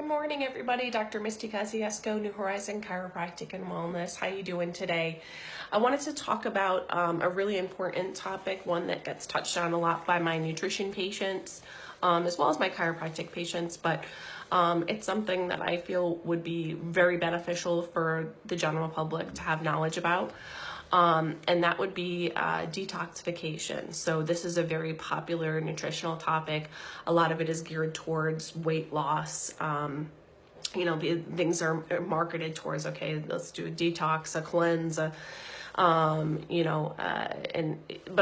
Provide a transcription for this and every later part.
Good morning, everybody. Dr. Misty Kosciuszko, New Horizon Chiropractic and Wellness. How you doing today? I wanted to talk about a really important topic, one that gets touched on a lot by my nutrition patients, as well as my chiropractic patients, but it's something that I feel would be very beneficial for the general public to have knowledge about. And that would be detoxification. So this is a very popular nutritional topic. A lot of it is geared towards weight loss. Things are marketed towards, okay, let's do a detox, a cleanse, but a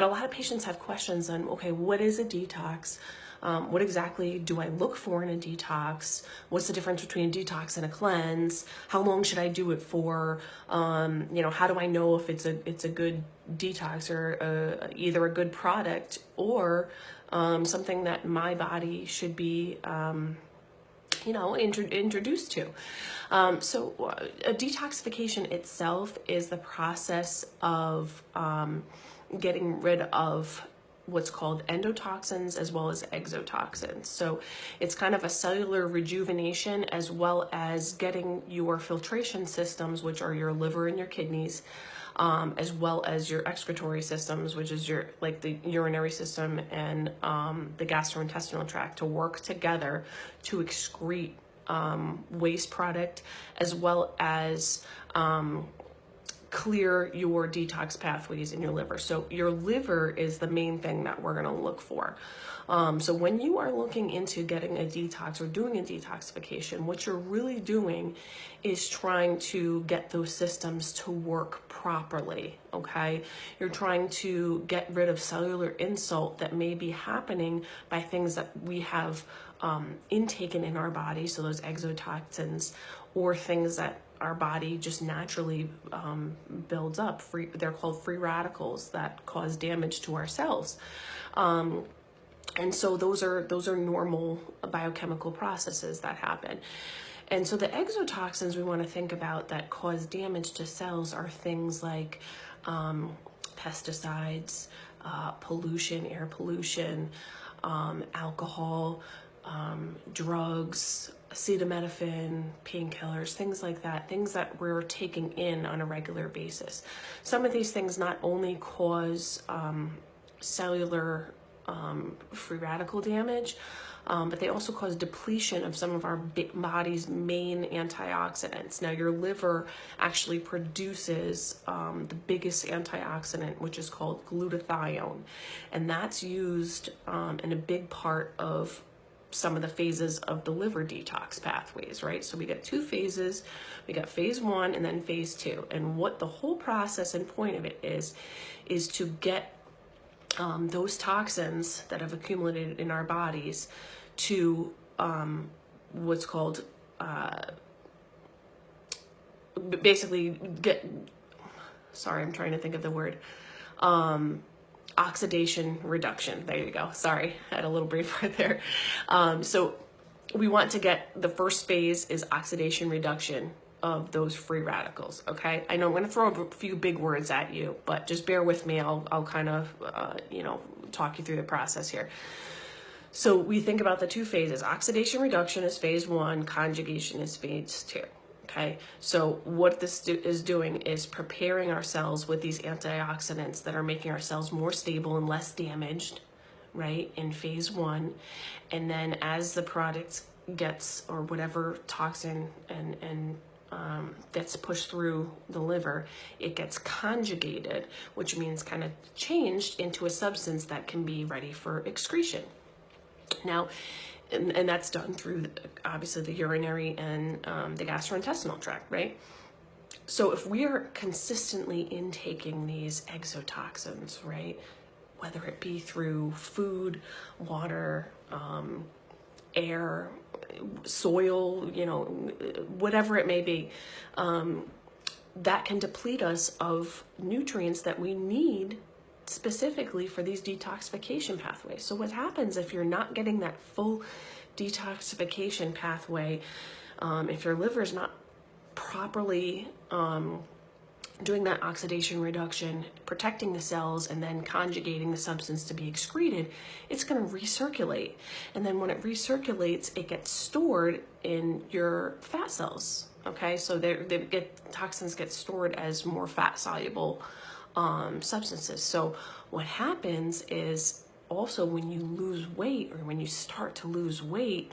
lot of patients have questions on, okay, what is a detox? What exactly do I look for in a detox? What's the difference between a detox and a cleanse? How long should I do it for? How do I know if it's a good detox or either a good product or something that my body should be introduced to. So a detoxification itself is the process of getting rid of what's called endotoxins as well as exotoxins. So it's kind of a cellular rejuvenation as well as getting your filtration systems, which are your liver and your kidneys, as well as your excretory systems, which is the urinary system and the gastrointestinal tract, to work together to excrete waste product as well as clear your detox pathways in your liver. So your liver is the main thing that we're going to look for. So when you are looking into getting a detox or doing a detoxification, what you're really doing is trying to get those systems to work properly, okay? You're trying to get rid of cellular insult that may be happening by things that we have intaken in our body, so those exotoxins, or things that our body just naturally builds up. They're called free radicals that cause damage to our cells. And so those are normal biochemical processes that happen. And so the exotoxins we want to think about that cause damage to cells are things like pesticides, pollution, air pollution, alcohol, drugs, acetaminophen, painkillers, things like that, things that we're taking in on a regular basis. Some of these things not only cause cellular free radical damage, but they also cause depletion of some of our body's main antioxidants. Now, your liver actually produces the biggest antioxidant, which is called glutathione, and that's used in a big part of some of the phases of the liver detox pathways, right? So we got two phases. We got phase 1 and then phase 2. And what the whole process and point of it is to get those toxins that have accumulated in our bodies to what's called basically I'm trying to think of the word, oxidation reduction. There you go. Sorry, I had a little brain fart there. So we want to get, the first phase is oxidation reduction of those free radicals. Okay. I know I'm going to throw a few big words at you, but just bear with me. I'll kind of, talk you through the process here. So we think about the two phases. Oxidation reduction is phase 1, conjugation is phase 2. Okay, so what this is doing is preparing our cells with these antioxidants that are making our cells more stable and less damaged, right, in phase 1. And then as the product gets, or whatever toxin and gets pushed through the liver, it gets conjugated, which means kind of changed into a substance that can be ready for excretion. Now, and that's done through, obviously, the urinary and the gastrointestinal tract, right? So if we are consistently intaking these exotoxins, right, whether it be through food, water, air, soil, whatever it may be, that can deplete us of nutrients that we need specifically for these detoxification pathways. So what happens if you're not getting that full detoxification pathway, if your liver is not properly doing that oxidation reduction, protecting the cells, and then conjugating the substance to be excreted, it's going to recirculate. And then when it recirculates, it gets stored in your fat cells. Okay, so toxins get stored as more fat soluble substances. So what happens is also when you lose weight, or when you start to lose weight,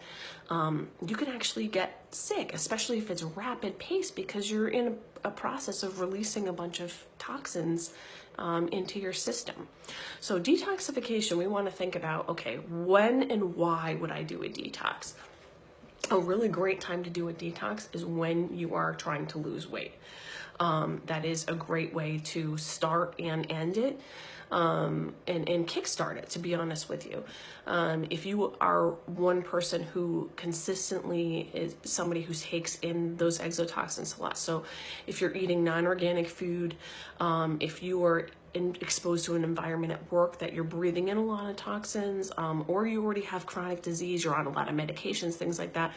you can actually get sick, especially if it's rapid pace, because you're in a process of releasing a bunch of toxins into your system. So detoxification, we want to think about, okay, when and why would I do a detox? A really great time to do a detox is when you are trying to lose weight. That is a great way to start and end it, and kickstart it, to be honest with you. If you are one person who consistently is somebody who takes in those exotoxins a lot, so if you're eating non-organic food, if you are exposed to an environment at work that you're breathing in a lot of toxins, or you already have chronic disease, you're on a lot of medications, things like that,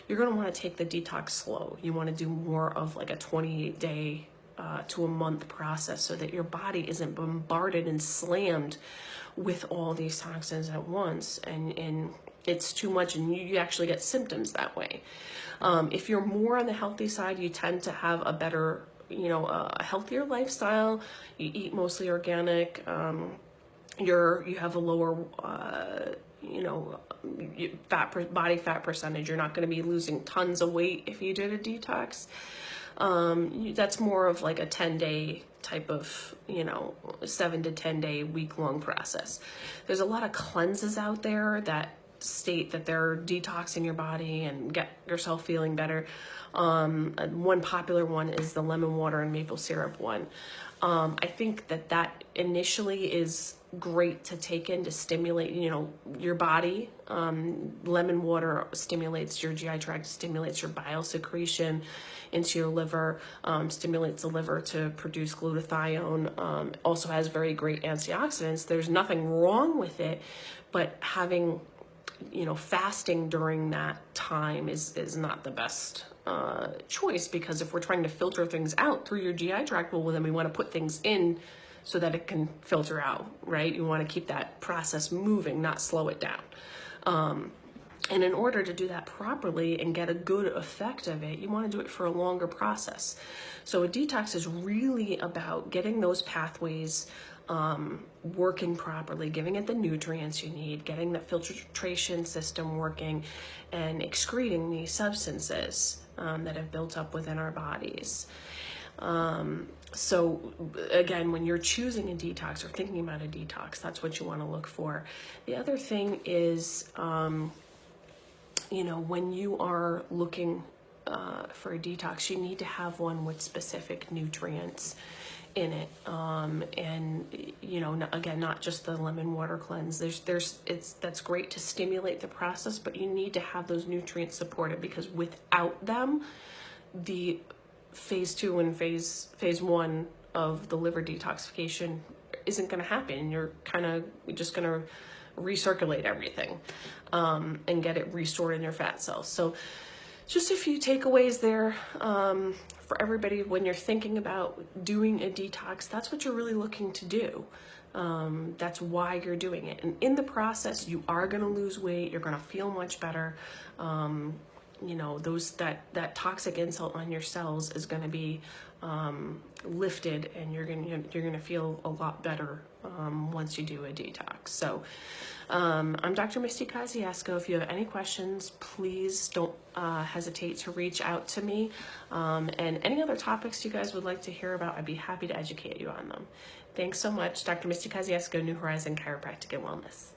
you're going to want to take the detox slow. You want to do more of like a 28-day to a month process, so that your body isn't bombarded and slammed with all these toxins at once, and it's too much, and you actually get symptoms that way. If you're more on the healthy side, you tend to have a better, a healthier lifestyle. You eat mostly organic. You have a lower, body fat percentage. You're not going to be losing tons of weight if you did a detox. That's more of like a 10-day type of, 7 to 10 day week-long process. There's a lot of cleanses out there that state that they're detoxing your body and get yourself feeling better. One popular one is the lemon water and maple syrup one. I think that initially is great to take in to stimulate, your body. Lemon water stimulates your GI tract, stimulates your bile secretion into your liver, stimulates the liver to produce glutathione, also has very great antioxidants. There's nothing wrong with it, but having, fasting during that time is not the best choice, because if we're trying to filter things out through your GI tract, well, then we want to put things in so that it can filter out, right? You want to keep that process moving, not slow it down. And in order to do that properly and get a good effect of it, you want to do it for a longer process. So a detox is really about getting those pathways working properly, giving it the nutrients you need, getting the filtration system working, and excreting these substances that have built up within our bodies. So again, when you're choosing a detox or thinking about a detox, that's what you want to look for. The other thing is, when you are looking for a detox, you need to have one with specific nutrients in it. And again, not just the lemon water cleanse. That's great to stimulate the process, but you need to have those nutrients supported, because without them, the phase 2 and phase 1 of the liver detoxification isn't going to happen. You're just going to recirculate everything and get it restored in your fat cells. So just a few takeaways there for everybody when you're thinking about doing a detox. That's what you're really looking to do. That's why you're doing it. And in the process, you are going to lose weight. You're going to feel much better. That toxic insult on your cells is going to be lifted, and you're going to feel a lot better once you do a detox. So I'm Dr. Misty Kosciuszko. If you have any questions, please don't hesitate to reach out to me. And any other topics you guys would like to hear about, I'd be happy to educate you on them. Thanks so much. Dr. Misty Kosciuszko, New Horizon Chiropractic and Wellness.